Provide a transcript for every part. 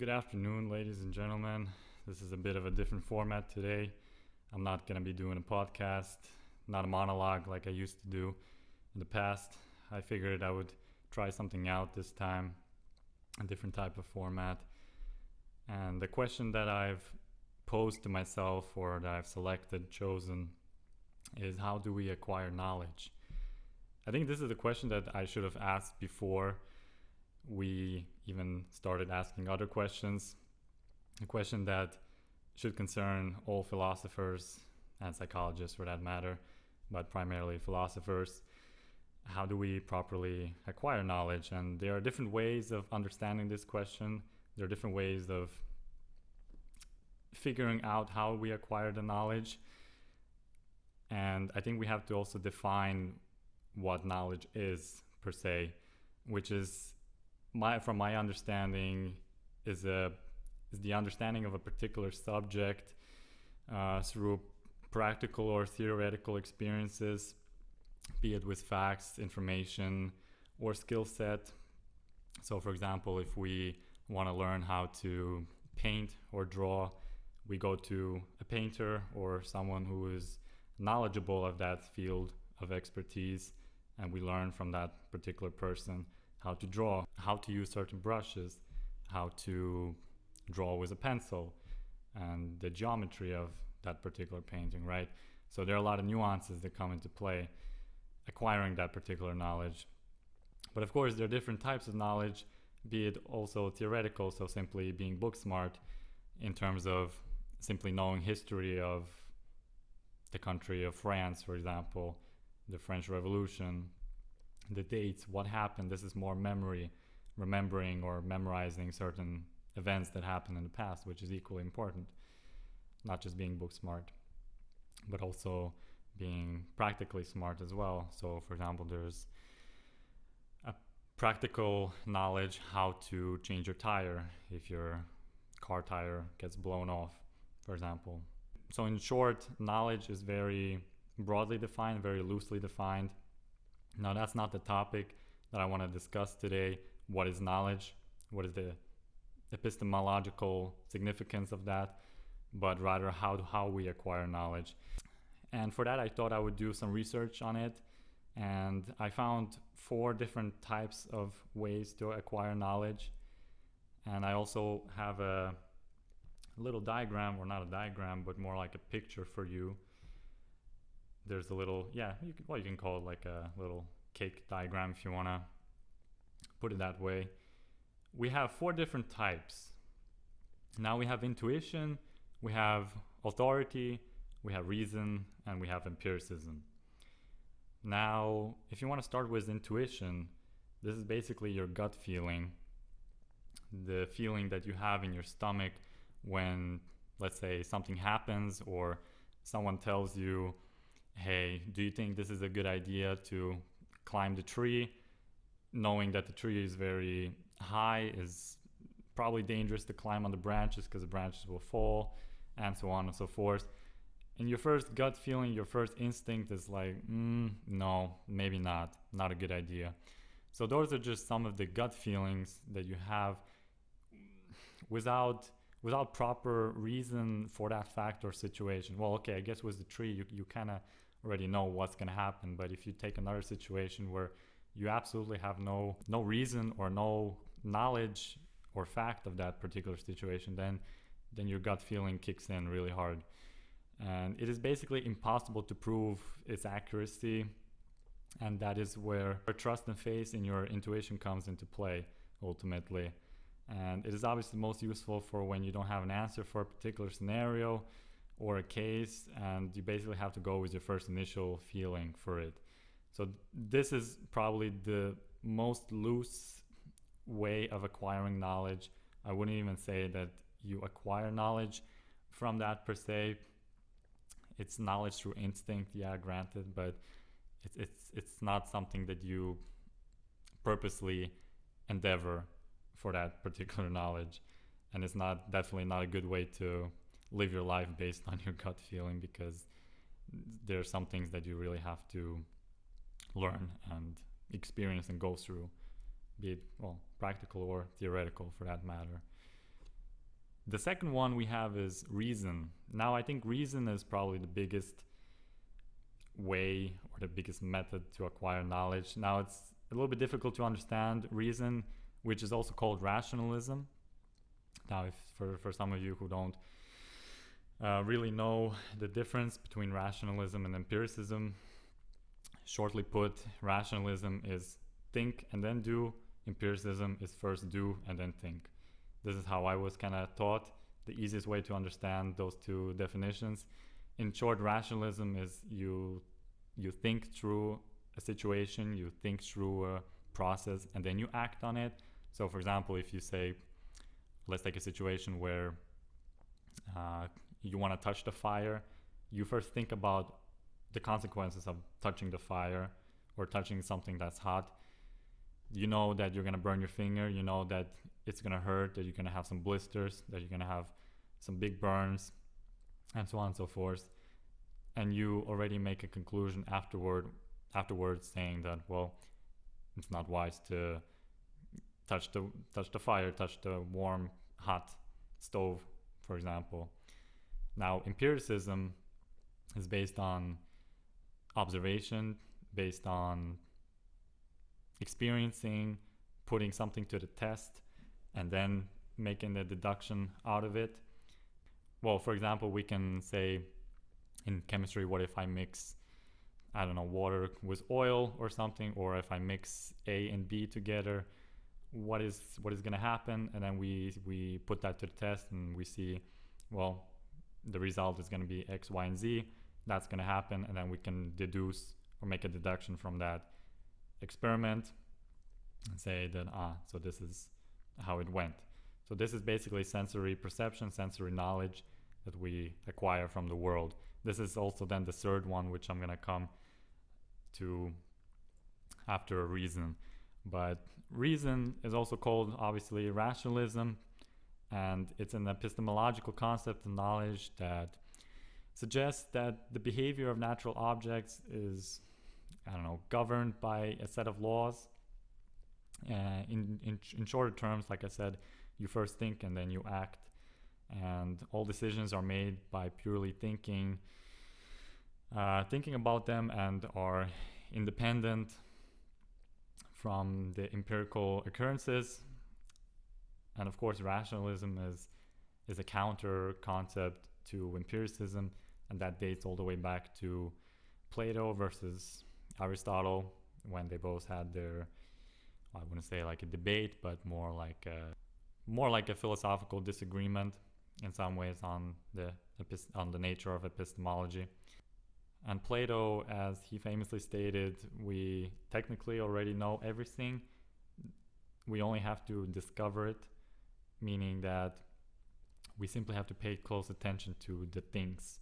Good afternoon, ladies and gentlemen. This is a bit of a different format today. I'm not going to be doing a podcast, not a monologue like I used to do in the past. I figured I would try something out this time, a different type of format. And the question that I've posed to myself, or that I've chosen, is how do we acquire knowledge? I think this is a question that I should have asked before we even started asking other questions. A question that should concern all philosophers and psychologists for that matter, but primarily philosophers. How do we properly acquire knowledge? And there are different ways of understanding this question. There are different ways of figuring out how we acquire the knowledge. And I think we have to also define what knowledge is per se, which is from my understanding is the understanding of a particular subject through practical or theoretical experiences, be it with facts, information, or skill set. So for example, if we want to learn how to paint or draw, we go to a painter or someone who is knowledgeable of that field of expertise, and we learn from that particular person how to draw, how to use certain brushes, how to draw with a pencil, and the geometry of that particular painting, right? So there are a lot of nuances that come into play acquiring that particular knowledge. But of course, there are different types of knowledge, be it also theoretical, so simply being book smart in terms of simply knowing history of the country of France, for example, the French Revolution, the dates, what happened. This is more memory, remembering or memorizing certain events that happened in the past, which is equally important. Not just being book smart, but also being practically smart as well. So for example, there's a practical knowledge how to change your tire if your car tire gets blown off, for example. So in short, knowledge is very broadly defined, very loosely defined. Now that's not the topic that I want to discuss today. What is knowledge? What is the epistemological significance of that? But rather how we acquire knowledge. And for that I thought I would do some research on it. And I found 4 different types of ways to acquire knowledge. And I also have a little diagram, or not a diagram, but more like a picture for you. There's a little, you can call it like a little cake diagram if you want to put it that way. We have 4 different types. Now we have intuition, we have authority, we have reason, and we have empiricism. Now, if you want to start with intuition, this is basically your gut feeling, the feeling that you have in your stomach when, let's say, something happens or someone tells you, hey, do you think this is a good idea to climb the tree? Knowing that the tree is very high, is probably dangerous to climb on the branches because the branches will fall, and so on and so forth. And your first gut feeling, your first instinct is like, no, maybe not a good idea. So those are just some of the gut feelings that you have without proper reason for that fact or situation. Well, okay, I guess with the tree, you kind of already know what's going to happen. But if you take another situation where you absolutely have no reason or no knowledge or fact of that particular situation, then your gut feeling kicks in really hard. And it is basically impossible to prove its accuracy. And that is where trust and faith in your intuition comes into play, ultimately. And it is obviously most useful for when you don't have an answer for a particular scenario or a case, and you basically have to go with your first initial feeling for it. So this is probably the most loose way of acquiring knowledge. I wouldn't even say that you acquire knowledge from that per se. It's knowledge through instinct, yeah, granted, but it's not something that you purposely endeavor for that particular knowledge. And it's definitely not a good way to live your life based on your gut feeling, because there are some things that you really have to learn and experience and go through, be it practical or theoretical for that matter. The second one we have is reason. Now, I think reason is probably the biggest way or the biggest method to acquire knowledge. Now, it's a little bit difficult to understand reason, which is also called rationalism. Now, if for some of you who don't really know the difference between rationalism and empiricism, shortly put, rationalism is think and then do. Empiricism is first do and then think. This is how I was kind of taught, the easiest way to understand those two definitions. In short, rationalism is you think through a situation, you think through a process, and then you act on it. So for example, if you say, let's take a situation where you want to touch the fire, you first think about the consequences of touching the fire or touching something that's hot. You know that you're going to burn your finger, you know that it's going to hurt, that you're going to have some blisters, that you're going to have some big burns, and so on and so forth. And you already make a conclusion afterwards saying that, well, it's not wise to touch the fire, touch the warm, hot stove, for example. Now, empiricism is based on observation, based on experiencing, putting something to the test, and then making the deduction out of it. Well, for example, we can say in chemistry, what if I mix, I don't know, water with oil or something, or if I mix A and B together, what is going to happen? And then we put that to the test and we see, well, the result is going to be X, Y, and Z. That's going to happen, and then we can deduce or make a deduction from that experiment and say that, so this is how it went. So this is basically sensory perception, sensory knowledge that we acquire from the world. This is also then the third one, which I'm going to come to after reason. But reason is also called, obviously, rationalism, and it's an epistemological concept of knowledge that suggests that the behavior of natural objects is, governed by a set of laws. In shorter terms, like I said, you first think and then you act, and all decisions are made by purely thinking about them, and are independent from the empirical occurrences. And of course, rationalism is a counter concept to empiricism, and that dates all the way back to Plato versus Aristotle, when they both had their, I wouldn't say like a debate, but more like a philosophical disagreement in some ways on the nature of epistemology. And Plato, as he famously stated, we technically already know everything. We only have to discover it, meaning that we simply have to pay close attention to the things,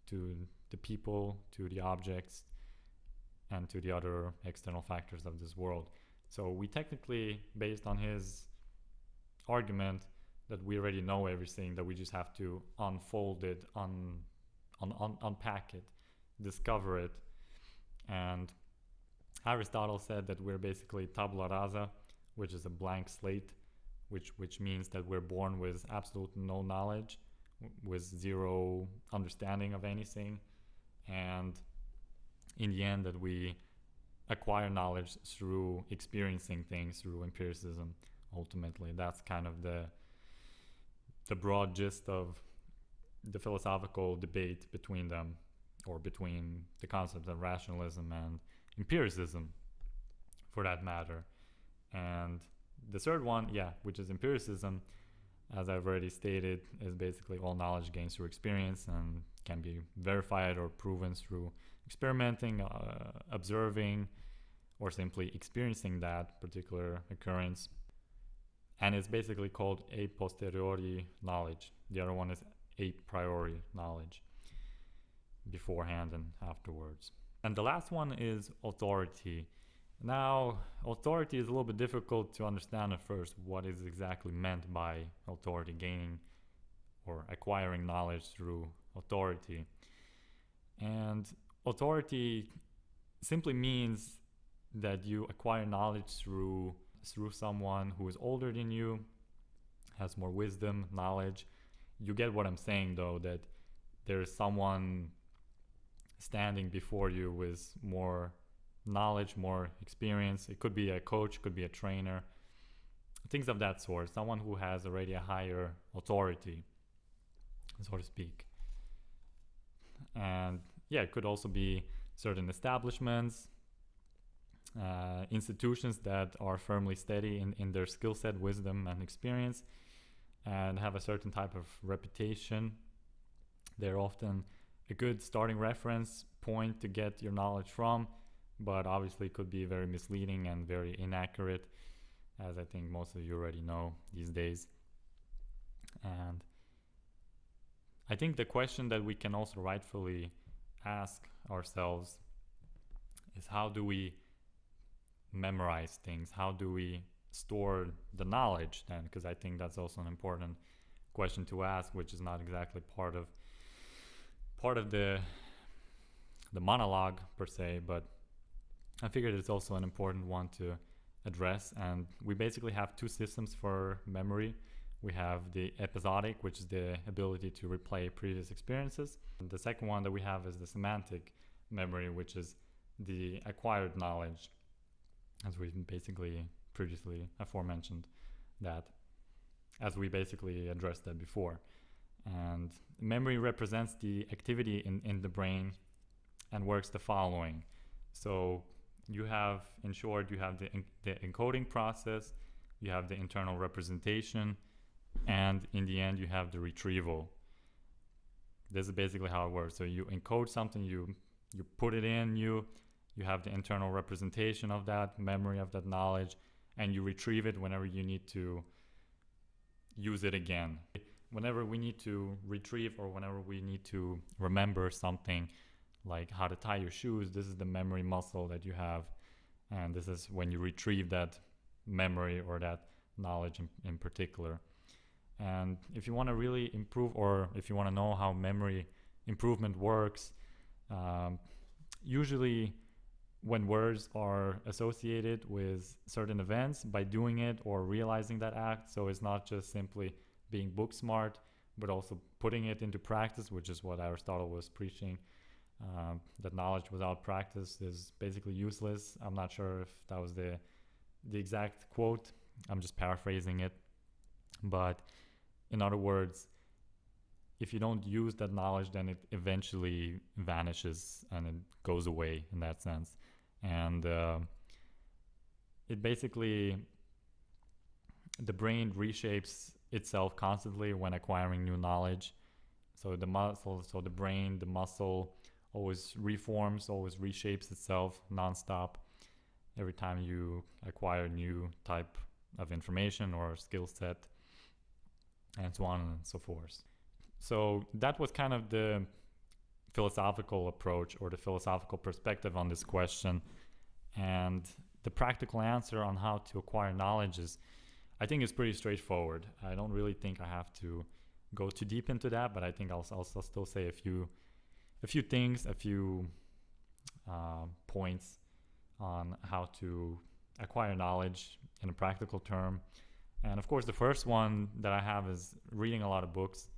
to the people, to the objects, and to the other external factors of this world. So we technically, based on his argument, that we already know everything, that we just have to unfold it, unpack it, discover it. And Aristotle said that we're basically tabula rasa, which is a blank slate, which means that we're born with absolute no knowledge, with zero understanding of anything, and in the end that we acquire knowledge through experiencing things, through empiricism. Ultimately, that's kind of the broad gist of the philosophical debate between them, or between the concepts of rationalism and empiricism, for that matter. And the third one, which is empiricism, as I've already stated, is basically all knowledge gained through experience and can be verified or proven through experimenting, observing, or simply experiencing that particular occurrence. And it's basically called a posteriori knowledge. The other one is a priori knowledge, beforehand and afterwards. And the last one is authority. Now, authority is a little bit difficult to understand at first. What is exactly meant by authority, gaining or acquiring knowledge through authority? And authority simply means that you acquire knowledge through someone who is older than you, has more wisdom, knowledge, you get what I'm saying, though, that there's someone standing before you with more knowledge, more experience. It could be a coach, could be a trainer, things of that sort. Someone who has already a higher authority, so to speak. And yeah, it could also be certain establishments, institutions that are firmly steady in their skill set, wisdom, and experience, and have a certain type of reputation. They're often a good starting reference point to get your knowledge from, but obviously could be very misleading and very inaccurate, as I think most of you already know these days. And I think the question that we can also rightfully ask ourselves is, how do we memorize things? How do we store the knowledge then? Because I think that's also an important question to ask, which is not exactly part of the monologue per se, but I figured it's also an important one to address. And we basically have two systems for memory. We have the episodic, which is the ability to replay previous experiences. And the second one that we have is the semantic memory, which is the acquired knowledge, as we basically previously aforementioned that, as we basically addressed that before. And memory represents the activity in the brain and works the following. So you have, in short, you have the encoding process, you have the internal representation, and in the end you have the retrieval. This is basically how it works. So you encode something, you put it in, you have the internal representation of that memory, of that knowledge, and you retrieve it whenever you need to use it again. Whenever we need to retrieve or whenever we need to remember something, like how to tie your shoes, this is the memory muscle that you have, and this is when you retrieve that memory or that knowledge in particular. And if you want to really improve, or if you want to know how memory improvement works, usually when words are associated with certain events, by doing it or realizing that act, so it's not just simply being book smart, but also putting it into practice, which is what Aristotle was preaching, that knowledge without practice is basically useless. I'm not sure if that was the exact quote, I'm just paraphrasing it, but in other words, if you don't use that knowledge, then it eventually vanishes and it goes away in that sense. And it basically, the brain reshapes itself constantly when acquiring new knowledge. So the brain, the muscle always reforms, always reshapes itself nonstop every time you acquire a new type of information or skill set, and so on and so forth. So that was kind of the philosophical approach or the philosophical perspective on this question. And the practical answer on how to acquire knowledge is, I think, is pretty straightforward. I don't really think I have to go too deep into that, but I think I'll still say a few things, a few points on how to acquire knowledge in a practical term. And of course, the first one that I have is reading a lot of books.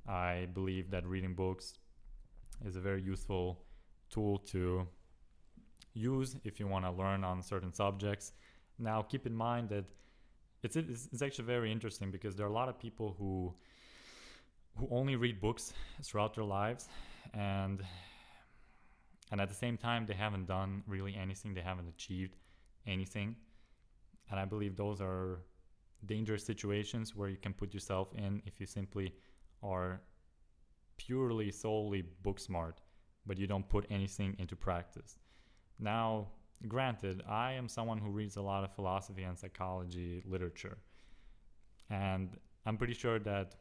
I believe that reading books is a very useful tool to use if you want to learn on certain subjects. Now, keep in mind that it's actually very interesting, because there are a lot of people who only read books throughout their lives, and at the same time they haven't done really anything, they haven't achieved anything. And I believe those are dangerous situations where you can put yourself in if you simply are purely solely book smart, but you don't put anything into practice. Now, granted, I am someone who reads a lot of philosophy and psychology literature, and I'm pretty sure that,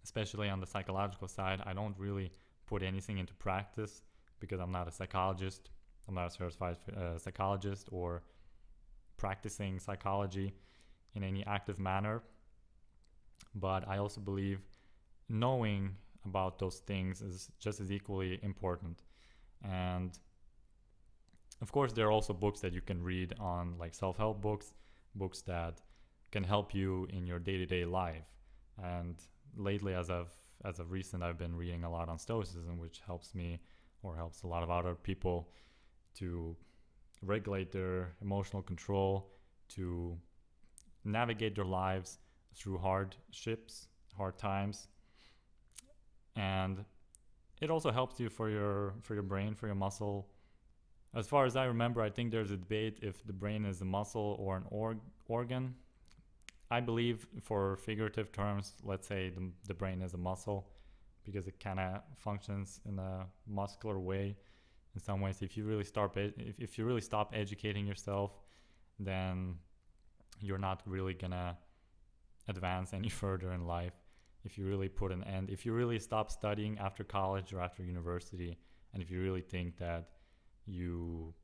especially on the psychological side, I don't really put anything into practice, because I'm not a psychologist, I'm not a certified psychologist or practicing psychology in any active manner. But I also believe knowing about those things is just as equally important. And of course, there are also books that you can read on, like self-help books that can help you in your day-to-day life. And lately, as of recent, I've been reading a lot on Stoicism, which helps me, or helps a lot of other people, to regulate their emotional control, to navigate their lives through hardships, hard times. And it also helps you for your brain, for your muscle. As far as I remember, I think there's a debate if the brain is a muscle or an organ. I believe, for figurative terms, let's say the brain is a muscle, because it kind of functions in a muscular way in some ways. If you really stop educating yourself, then you're not really gonna advance any further in life. If you really put an end, if you really stop studying after college or after university, and if you really think that you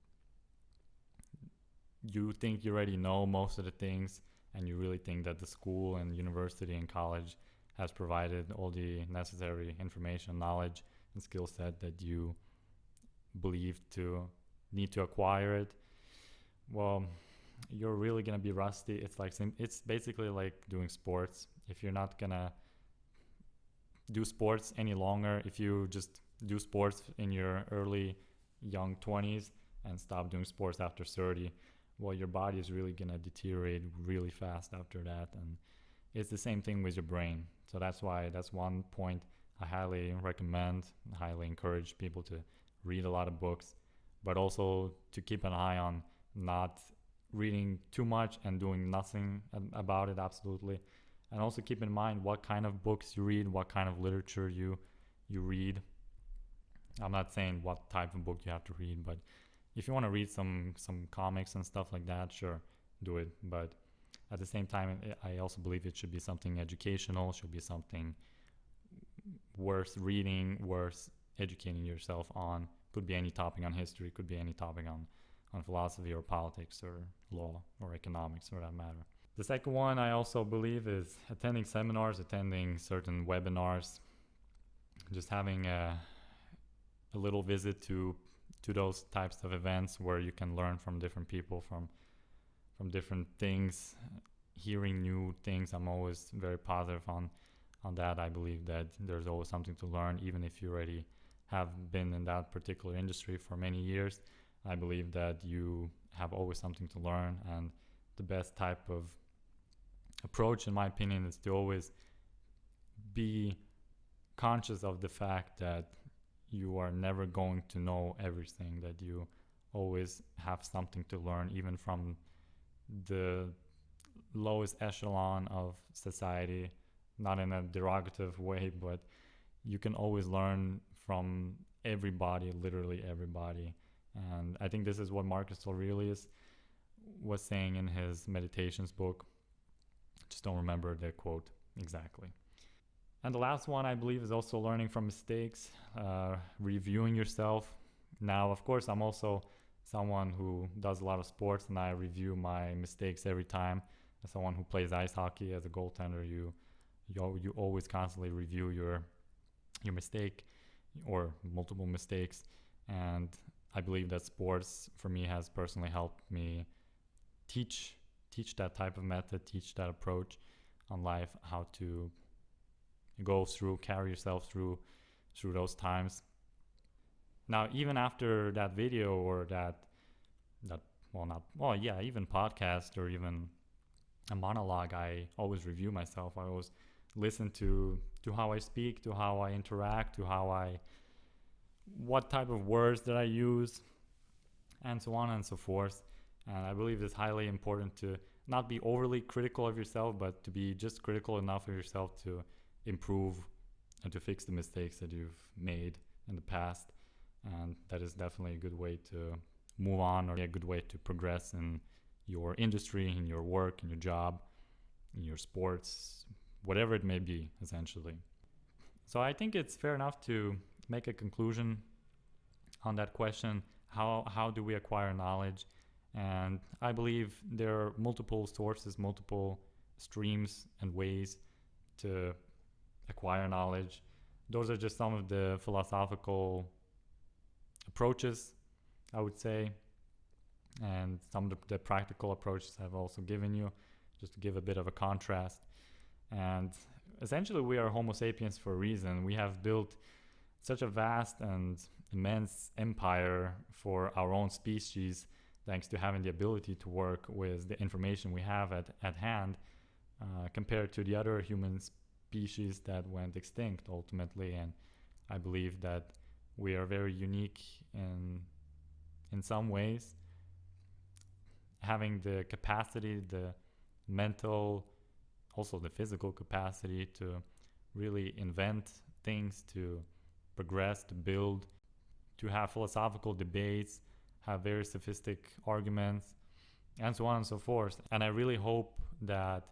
think you already know most of the things, and you really think that the school and university and college has provided all the necessary information, knowledge, and skill set that you believe to need to acquire it, well, you're really gonna be rusty. It's basically like doing sports. If you're not gonna do sports any longer, if you just do sports in your early young 20s and stop doing sports after 30, well, your body is really gonna deteriorate really fast after that. And it's the same thing with your brain. So that's one point I highly recommend, highly encourage people to read a lot of books, but also to keep an eye on not reading too much and doing nothing about it, absolutely. And also keep in mind what kind of books you read, what kind of literature you read. I'm not saying what type of book you have to read, but if you want to read some comics and stuff like that, sure, do it. But at the same time, I also believe it should be something educational, should be something worth reading, worth educating yourself on. Could be any topic on history, could be any topic on philosophy or politics or law or economics, for that matter. The second one I also believe is attending seminars, attending certain webinars, just having a little visit to those types of events where you can learn from different people, from different things, hearing new things. I'm always very positive on that. I believe that there's always something to learn, even if you already have been in that particular industry for many years. I believe that you have always something to learn, and the best type of approach, in my opinion, is to always be conscious of the fact that you are never going to know everything, that you always have something to learn, even from the lowest echelon of society, not in a derogative way, but you can always learn from everybody, literally everybody. And I think this is what Marcus Aurelius was saying in his Meditations book. Just don't remember the quote exactly. And the last one, I believe, is also learning from mistakes, reviewing yourself. Now, of course, I'm also someone who does a lot of sports, and I review my mistakes every time. As someone who plays ice hockey as a goaltender, you always constantly review your mistake or multiple mistakes. And I believe that sports, for me, has personally helped me teach that type of method, teach that approach on life, how to carry yourself through those times. Now, even after that video or even podcast or even a monologue, I always review myself. I always listen to how I speak, to how I interact, to what type of words that I use, and so on and so forth. And I believe it's highly important to not be overly critical of yourself, but to be just critical enough of yourself to improve and to fix the mistakes that you've made in the past. And that is definitely a good way to move on, or a good way to progress in your industry, in your work, in your job, in your sports, whatever it may be, essentially. So I think it's fair enough to make a conclusion on that question. How do we acquire knowledge? And I believe there are multiple sources, multiple streams and ways to acquire knowledge. Those are just some of the philosophical approaches, I would say, and some of the practical approaches I've also given you, just to give a bit of a contrast. And essentially we are Homo sapiens for a reason. We have built such a vast and immense empire for our own species, thanks to having the ability to work with the information we have at hand, compared to the other human species that went extinct ultimately. And I believe that we are very unique in some ways, having the capacity, the mental, also the physical capacity to really invent things, to progress, to build, to have philosophical debates, have very sophisticated arguments, and so on and so forth. And I really hope that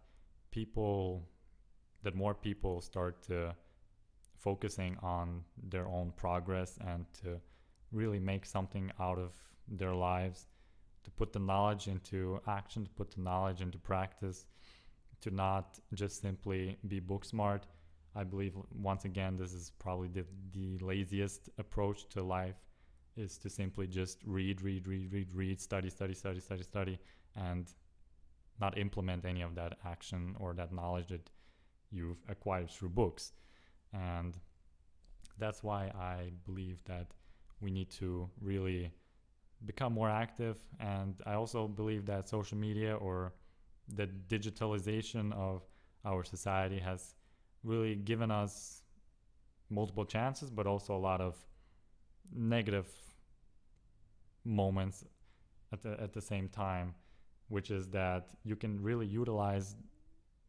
more people start to focusing on their own progress and to really make something out of their lives, to put the knowledge into action, to put the knowledge into practice, to not just simply be book smart. I believe, once again, this is probably the laziest approach to life, is to simply just read, study, and not implement any of that action or that knowledge that you've acquired through books. And that's why I believe that we need to really become more active. And I also believe that social media, or the digitalization of our society, has really given us multiple chances, but also a lot of negative moments at the same time, which is that you can really utilize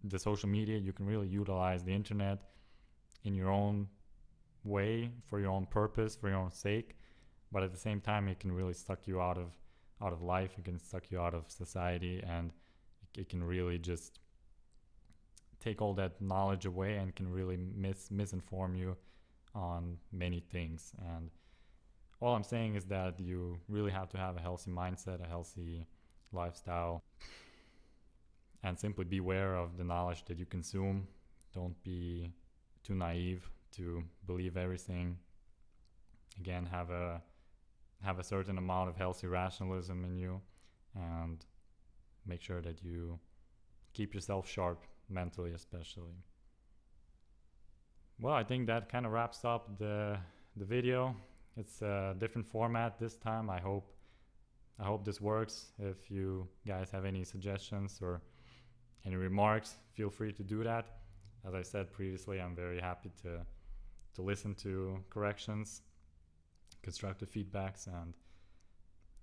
the social media, you can really utilize the internet in your own way, for your own purpose, for your own sake, but at the same time it can really suck you out of life, it can suck you out of society, and it can really just take all that knowledge away and can really misinform you on many things. And all I'm saying is that you really have to have a healthy mindset, a healthy lifestyle, and simply beware of the knowledge that you consume. Don't be too naive to believe everything. Again, have a certain amount of healthy rationalism in you, and make sure that you keep yourself sharp mentally, especially. Well, I think that kind of wraps up the video. It's a different format this time. I hope this works. If you guys have any suggestions or any remarks, feel free to do that. As I said previously, I'm very happy to listen to corrections, constructive feedbacks, and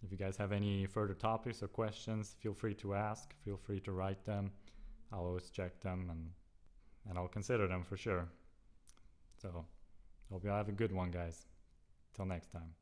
if you guys have any further topics or questions, feel free to ask, feel free to write them. I'll always check them and I'll consider them for sure. So, hope you have a good one, guys. Till next time.